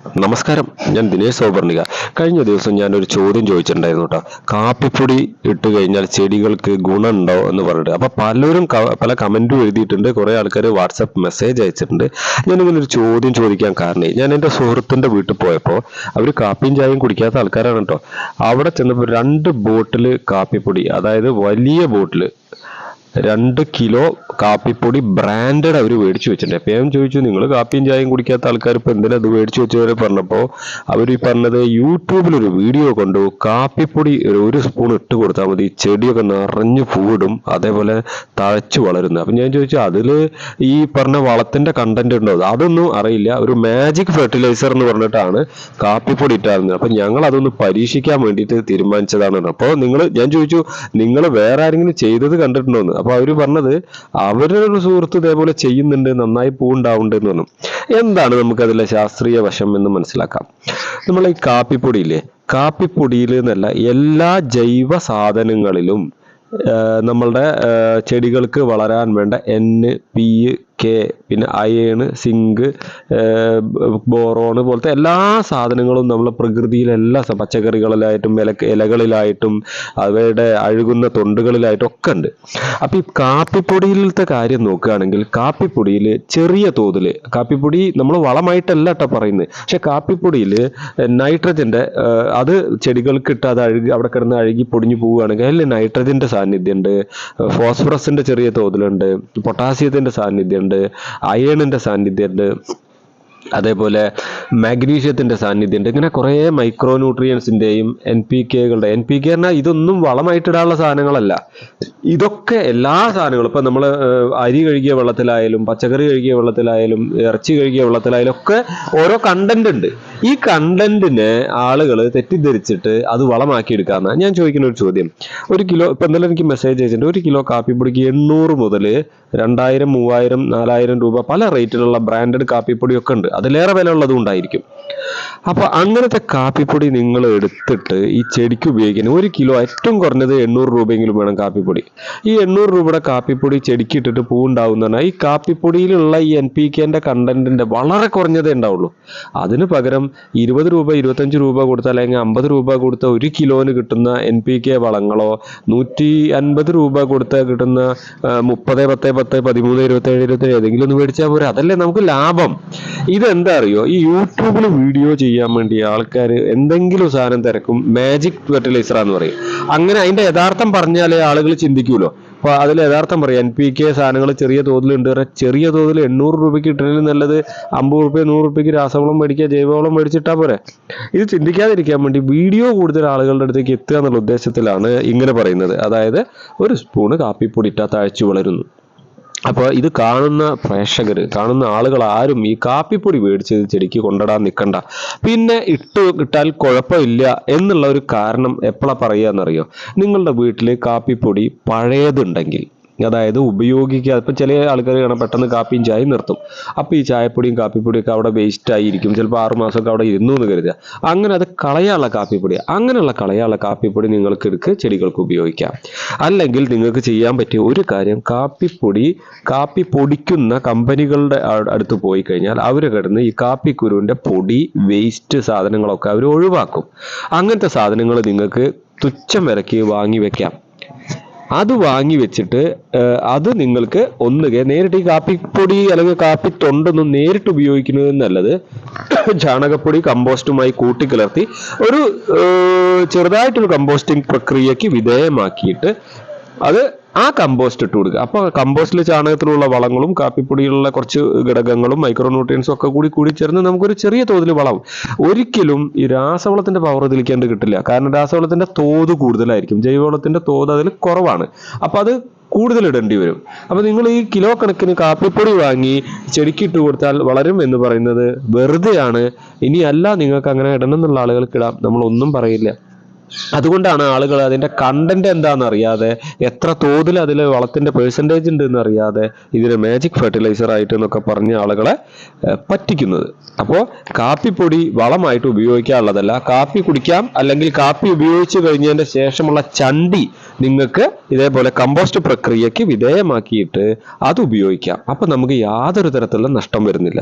നമസ്കാരം, ഞാൻ ദിനേശ് സൗപർണിക. കഴിഞ്ഞ ദിവസം ഞാനൊരു ചോദ്യം ചോദിച്ചിട്ടുണ്ടായിരുന്നു കേട്ടോ. കാപ്പിപ്പൊടി ഇട്ട് കഴിഞ്ഞാൽ ചെടികൾക്ക് ഗുണമുണ്ടോ എന്ന് പറഞ്ഞിട്ട്. അപ്പൊ പലരും പല കമന്റും എഴുതിയിട്ടുണ്ട്, കുറെ ആൾക്കാർ വാട്സാപ്പ് മെസ്സേജ് അയച്ചിട്ടുണ്ട്. ഞാനിങ്ങനെ ഒരു ചോദ്യം ചോദിക്കാൻ കാരണം, ഞാൻ എൻ്റെ സുഹൃത്തിന്റെ വീട്ടിൽ പോയപ്പോൾ അവർ കാപ്പിയും ചായയും കുടിക്കാത്ത ആൾക്കാരാണ് കേട്ടോ. അവിടെ ചെന്നപ്പോൾ 2 ബോട്ടിൽ കാപ്പിപ്പൊടി, അതായത് വലിയ ബോട്ടിൽ 2 കിലോ കാപ്പിപ്പൊടി ബ്രാൻഡഡ് അവർ മേടിച്ചു വെച്ചിട്ടുണ്ട്. അപ്പൊ ഞാൻ ചോദിച്ചു, നിങ്ങൾ കാപ്പിയും ചായയും കുടിക്കാത്ത ആൾക്കാർ ഇപ്പൊ എന്തിനാ അത് മേടിച്ചു വെച്ചവരെ പറഞ്ഞപ്പോൾ അവർ ഈ പറഞ്ഞത് യൂട്യൂബിൽ ഒരു വീഡിയോ കണ്ടു, കാപ്പിപ്പൊടി ഒരു സ്പൂൺ ഇട്ട് കൊടുത്താൽ മതി, ചെടിയൊക്കെ നിറഞ്ഞു പൂവിടും, അതേപോലെ തഴച്ചു വളരുന്നു. അപ്പൊ ഞാൻ ചോദിച്ചു, അതില് ഈ പറഞ്ഞ വളത്തിന്റെ കണ്ടന്റ് ഉണ്ടോ? അതൊന്നും അറിയില്ല, ഒരു മാജിക് ഫെർട്ടിലൈസർ എന്ന് പറഞ്ഞിട്ടാണ് കാപ്പിപ്പൊടി ഇട്ടായിരുന്നത്. അപ്പൊ ഞങ്ങൾ അതൊന്ന് പരീക്ഷിക്കാൻ വേണ്ടിയിട്ട് തീരുമാനിച്ചതാണ്. അപ്പോൾ ഞാൻ ചോദിച്ചു, നിങ്ങൾ വേറെ ആരെങ്കിലും ചെയ്തത് കണ്ടിട്ടുണ്ടോന്ന്? അപ്പൊ അവര് പറഞ്ഞത് അവരുടെ ഒരു സുഹൃത്ത് ഇതേപോലെ ചെയ്യുന്നുണ്ട്, നന്നായി പൂവുണ്ടാവുന്നുണ്ട് എന്ന് പറഞ്ഞു. എന്താണ് നമുക്ക് അതിലെ ശാസ്ത്രീയ വശം എന്ന് മനസ്സിലാക്കാം. നമ്മൾ ഈ കാപ്പിപ്പൊടിയില്ലേ, കാപ്പിപ്പൊടിയിൽ എന്നല്ല എല്ലാ ജൈവ സാധനങ്ങളിലും നമ്മളുടെ ചെടികൾക്ക് വളരാൻ വേണ്ട N, P, K, പിന്നെ അയേൺ, സിങ്ക്, ബോറോണ് പോലത്തെ എല്ലാ സാധനങ്ങളും നമ്മളെ പ്രകൃതിയിലെല്ലാ പച്ചക്കറികളിലായിട്ടും ഇലകളിലായിട്ടും അവയുടെ അഴുകുന്ന തൊണ്ടുകളിലായിട്ടും ഒക്കെ ഉണ്ട്. അപ്പൊ ഈ കാപ്പിപ്പൊടിയിലത്തെ കാര്യം നോക്കുകയാണെങ്കിൽ, കാപ്പിപ്പൊടിയിൽ ചെറിയ തോതിൽ, കാപ്പിപ്പൊടി നമ്മൾ വളമായിട്ടല്ല കേട്ടോ പറയുന്നത്, പക്ഷെ കാപ്പിപ്പൊടിയിൽ നൈട്രജന്റെ അത് ചെടികൾക്ക് ഇട്ട് അത് അവിടെ കിടന്ന് അഴുകി പൊടിഞ്ഞു പോവുകയാണെങ്കിൽ അതിൽ നൈട്രജന്റെ സാന്നിധ്യമുണ്ട്, ഫോസ്ഫറസിന്റെ ചെറിയ തോതിലുണ്ട്, പൊട്ടാസ്യത്തിന്റെ സാന്നിധ്യമുണ്ട്, അയേണിന്റെ സാന്നിധ്യമുണ്ട്, അതേപോലെ മാഗ്നീഷ്യത്തിന്റെ സാന്നിധ്യമുണ്ട്. ഇങ്ങനെ കുറേ മൈക്രോ ന്യൂട്രിയൻസിന്റെയും NPK പറഞ്ഞാൽ ഇതൊന്നും വളമായിട്ടിടാനുള്ള സാധനങ്ങളല്ല. ഇതൊക്കെ എല്ലാ സാധനങ്ങളും ഇപ്പൊ നമ്മൾ അരി കഴുകിയ വെള്ളത്തിലായാലും പച്ചക്കറി കഴുകിയ വെള്ളത്തിലായാലും ഇറച്ചി കഴുകിയ വെള്ളത്തിലായാലും ഒക്കെ ഓരോ കണ്ടന്റ് ഉണ്ട്. ഈ കണ്ടന്റിനെ ആളുകൾ തെറ്റിദ്ധരിച്ചിട്ട് അത് വളമാക്കി എടുക്കാന്ന ഞാൻ ചോദിക്കുന്ന ഒരു ചോദ്യം. 1 കിലോ ഇപ്പൊ എന്തായാലും എനിക്ക് മെസ്സേജ് അയച്ചിട്ടുണ്ട്, 1 കിലോ കാപ്പിപ്പൊടിക്ക് 800 മുതൽ 2000, 3000, 4000 രൂപ പല റേറ്റിലുള്ള ബ്രാൻഡഡ് കാപ്പിപ്പൊടിയൊക്കെ ഉണ്ട്. അതിലേറെ വില ഉള്ളതും ഉണ്ടായിരിക്കും. അപ്പൊ അങ്ങനത്തെ കാപ്പിപ്പൊടി നിങ്ങൾ എടുത്തിട്ട് ഈ ചെടിക്ക് ഉപയോഗിക്കുന്നത്, 1 കിലോ ഏറ്റവും കുറഞ്ഞത് 800 രൂപയെങ്കിലും വേണം കാപ്പിപ്പൊടി. ഈ 800 രൂപയുടെ കാപ്പിപ്പൊടി ചെടിക്ക് ഇട്ടിട്ട് പൂവുണ്ടാവുന്ന പറഞ്ഞാൽ ഈ കാപ്പിപ്പൊടിയിലുള്ള ഈ NPKന്റെ കണ്ടന്റിന്റെ വളരെ കുറഞ്ഞതേ ഉണ്ടാവുള്ളൂ. അതിന് പകരം 20 രൂപ 25 രൂപ കൊടുത്താൽ, അല്ലെങ്കിൽ 50 രൂപ കൊടുത്ത 1 കിലോന് കിട്ടുന്ന NPK വളങ്ങളോ, 150 രൂപ കൊടുത്ത കിട്ടുന്ന 30, 10, 10, 13, 27, 27 ഏതെങ്കിലും ഒന്ന് മേടിച്ചാൽ പോരെ? അതല്ലേ നമുക്ക് ലാഭം. ഇതെന്താ അറിയോ, ഈ യൂട്യൂബിൽ വീഡിയോ ചെയ്യാൻ വേണ്ടി ആൾക്കാർ എന്തെങ്കിലും സാധനം തിരക്കും, മാജിക് ഫെർട്ടിലൈസറാന്ന് പറയും. അങ്ങനെ അതിന്റെ യഥാർത്ഥം പറഞ്ഞാലേ ആളുകൾ ചിന്തിക്കൂലോ. അപ്പൊ അതിൽ യഥാർത്ഥം പറയാം, NPK സാധനങ്ങൾ ചെറിയ തോതിലുണ്ട്. ചെറിയ തോതിൽ 800 രൂപയ്ക്ക് കിട്ടുന്നതിന് നല്ലത് 50 രൂപ 100 രൂപയ്ക്ക് രാസവളം മേടിക്കുക, ജൈവവളം മേടിച്ചിട്ടാ പോരെ. ഇത് ചിന്തിക്കാതിരിക്കാൻ വേണ്ടി വീഡിയോ കൂടുതൽ ആളുകളുടെ അടുത്തേക്ക് എത്തുക എന്നുള്ള ഉദ്ദേശത്തിലാണ് ഇങ്ങനെ പറയുന്നത്. അതായത് 1 സ്പൂണ് കാപ്പിപ്പൊടി ഇട്ടാൽ തഴച്ചു വളരുന്നു. അപ്പോൾ ഇത് കാണുന്ന പ്രേക്ഷകർ, കാണുന്ന ആളുകൾ ആരും ഈ കാപ്പിപ്പൊടി മേടിച്ച് ചെടിക്ക് കൊണ്ടിടാൻ നിൽക്കണ്ട. പിന്നെ ഇട്ടാൽ കുഴപ്പമില്ല എന്നുള്ള ഒരു കാരണം എപ്പോഴാ പറയുക എന്നറിയോ? നിങ്ങളുടെ വീട്ടിൽ കാപ്പിപ്പൊടി പഴയതുണ്ടെങ്കിൽ, അതായത് ഉപയോഗിക്കുക, ഇപ്പം ചില ആൾക്കാർ കാണാൻ പെട്ടെന്ന് കാപ്പിയും ചായയും നിർത്തും. അപ്പോൾ ഈ ചായപ്പൊടിയും കാപ്പിപ്പൊടിയും ഒക്കെ അവിടെ വേസ്റ്റ് ആയിരിക്കും, ചിലപ്പോൾ 6 മാസമൊക്കെ അവിടെ ഇരുന്നു എന്ന് കരുതുക. അങ്ങനെ അത് കളയാനുള്ള കാപ്പിപ്പൊടി, അങ്ങനെയുള്ള കളയാനുള്ള കാപ്പിപ്പൊടി നിങ്ങൾക്ക് എടുക്കുക, ചെടികൾക്ക് ഉപയോഗിക്കാം. അല്ലെങ്കിൽ നിങ്ങൾക്ക് ചെയ്യാൻ പറ്റിയ ഒരു കാര്യം, കാപ്പി പൊടിക്കുന്ന കമ്പനികളുടെ അടുത്ത് പോയി കഴിഞ്ഞാൽ അവർ കിടന്ന് ഈ കാപ്പിക്കുരുവിൻ്റെ പൊടി, വേസ്റ്റ് സാധനങ്ങളൊക്കെ അവർ ഒഴിവാക്കും. അങ്ങനത്തെ സാധനങ്ങൾ നിങ്ങൾക്ക് തുച്ഛം വിലയ്ക്ക് വാങ്ങി വെക്കാം. അത് വാങ്ങി വെച്ചിട്ട് അത് നിങ്ങൾക്ക് ഒന്നുകെ നേരിട്ട് ഈ കാപ്പിപ്പൊടി അല്ലെങ്കിൽ കാപ്പി തൊണ്ടൊന്നും നേരിട്ട് ഉപയോഗിക്കുന്നത് നല്ലത് ചാണകപ്പൊടി കമ്പോസ്റ്റുമായി കൂട്ടിക്കലർത്തി ഒരു ചെറുതായിട്ടൊരു കമ്പോസ്റ്റിംഗ് പ്രക്രിയക്ക് വിധേയമാക്കിയിട്ട് അത് ആ കമ്പോസ്റ്റ് ഇട്ട് കൊടുക്കുക. അപ്പൊ കമ്പോസ്റ്റിൽ ചാണകത്തിലുള്ള വളങ്ങളും കാപ്പിപ്പൊടിയിലുള്ള കുറച്ച് ഘടകങ്ങളും മൈക്രോ ന്യൂട്രിയൻസും ഒക്കെ കൂടി ചേർന്ന് നമുക്കൊരു ചെറിയ തോതിൽ വളം. ഒരിക്കലും ഈ രാസവളത്തിന്റെ പവർ ഇതിലേക്കാണ്ട് കിട്ടില്ല. കാരണം രാസവളത്തിന്റെ തോത് കൂടുതലായിരിക്കും, ജൈവവളത്തിന്റെ തോത് അതിൽ കുറവാണ്. അപ്പൊ അത് കൂടുതൽ ഇടേണ്ടി വരും. അപ്പൊ നിങ്ങൾ ഈ കിലോ കണക്കിന് കാപ്പിപ്പൊടി വാങ്ങി ചെടിക്കിട്ട് കൊടുത്താൽ വളരും എന്ന് പറയുന്നത് വെറുതെയാണ്. ഇനിയല്ല നിങ്ങൾക്ക് അങ്ങനെ ഇടണം എന്നുള്ള ആളുകൾക്ക് ഇടാം, നമ്മളൊന്നും പറയില്ല. അതുകൊണ്ടാണ് ആളുകൾ അതിന്റെ കണ്ടന്റ് എന്താണെന്ന് അറിയാതെ, എത്ര തോതിൽ അതിൽ വളത്തിന്റെ പെർസെൻറ്റേജ് ഉണ്ട് എന്ന് അറിയാതെ ഇതിനെ മാജിക് ഫെർട്ടിലൈസർ ആയിട്ട് എന്നൊക്കെ പറഞ്ഞ ആളുകളെ പറ്റിക്കുന്നത്. അപ്പോൾ കാപ്പിപ്പൊടി വളമായിട്ട് ഉപയോഗിക്കാനുള്ളതല്ല. കാപ്പി കുടിക്കാം, അല്ലെങ്കിൽ കാപ്പി ഉപയോഗിച്ച് കഴിഞ്ഞതിന്റെ ശേഷമുള്ള ചണ്ടി നിങ്ങൾക്ക് ഇതേപോലെ കമ്പോസ്റ്റ് പ്രക്രിയക്ക് വിധേയമാക്കിയിട്ട് അത് ഉപയോഗിക്കാം. അപ്പൊ നമുക്ക് യാതൊരു തരത്തിലുള്ള നഷ്ടം വരുന്നില്ല.